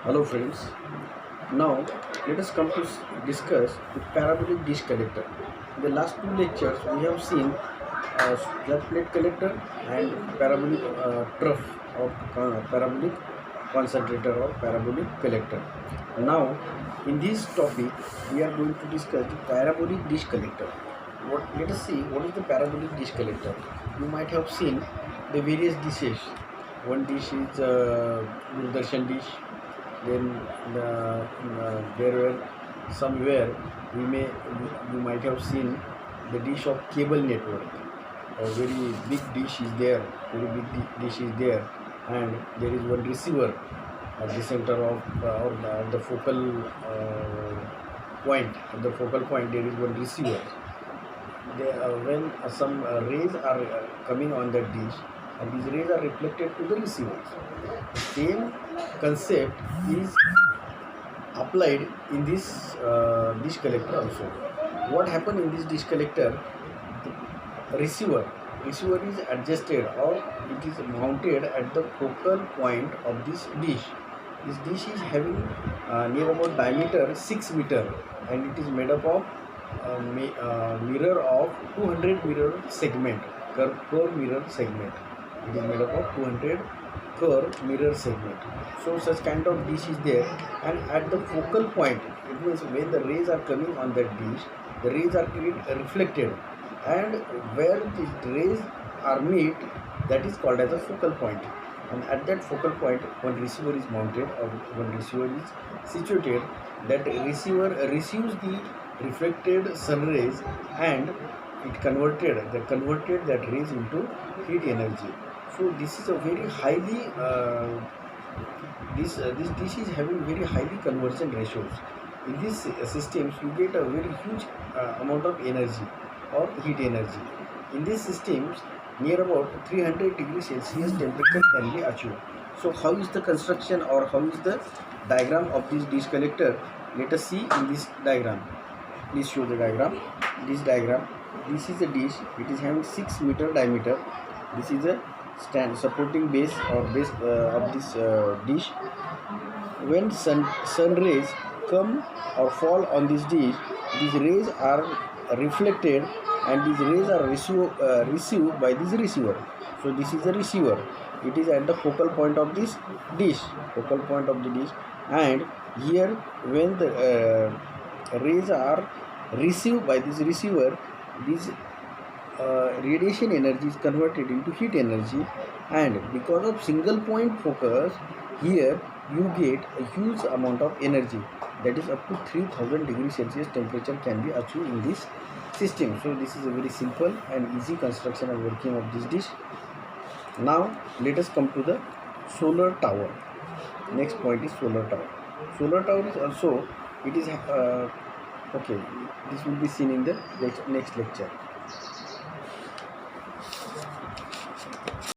Hello friends. Now let us come to discuss the parabolic dish collector. In the last two lectures we have seen flat plate collector and parabolic trough or parabolic concentrator or parabolic collector. Now in this topic we are going to discuss the parabolic dish collector. Let us see what is the parabolic dish collector. You might have seen the various dishes. One dish is Doordarshan dish, then there were somewhere you might have seen the dish of cable network. A very big dish is there, dish is there, and there is one receiver at the center of or the focal point. At the focal point there is one receiver. When some rays are coming on that dish, and these rays are reflected to the receiver. The same concept is applied in this dish collector also. What happened in this dish collector? The receiver is adjusted or it is mounted at the focal point of this dish. This dish is having near about diameter 6 meter, and it is made up of mirror of 200 mirror segment, curve mirror segment. It is made up of 200 curve mirror segment. So such kind of dish is there, and at the focal point, it means when the rays are coming on that dish, the rays are reflected, and where the rays are meet, that is called as a focal point. And at that focal point, one receiver is mounted or one receiver is situated. That receiver receives the reflected sun rays, and it converted that rays into heat energy. So this is a very highly this dish is having very highly conversion ratios. In these systems you get a very huge amount of energy or heat energy. In these systems near about 300 degrees Celsius temperature can be achieved. So how is the construction or how is the diagram of this dish collector? Let us see in this diagram. Please show the diagram. This is a dish. It is having 6 meter diameter. This is a stand supporting base or base of this dish. When sun rays come or fall on this dish, these rays are reflected, and these rays are received by this receiver. So this is a receiver. It is at the focal point of this dish, and here when the rays are received by this receiver, this radiation energy is converted into heat energy, and because of single point focus, here you get a huge amount of energy, that is up to 3000 degrees Celsius temperature can be achieved in this system. So this is a very simple and easy construction and working of this dish. Now let us come to the solar tower. Next point is solar tower. Solar tower is also, it is okay, this will be seen in the next lecture.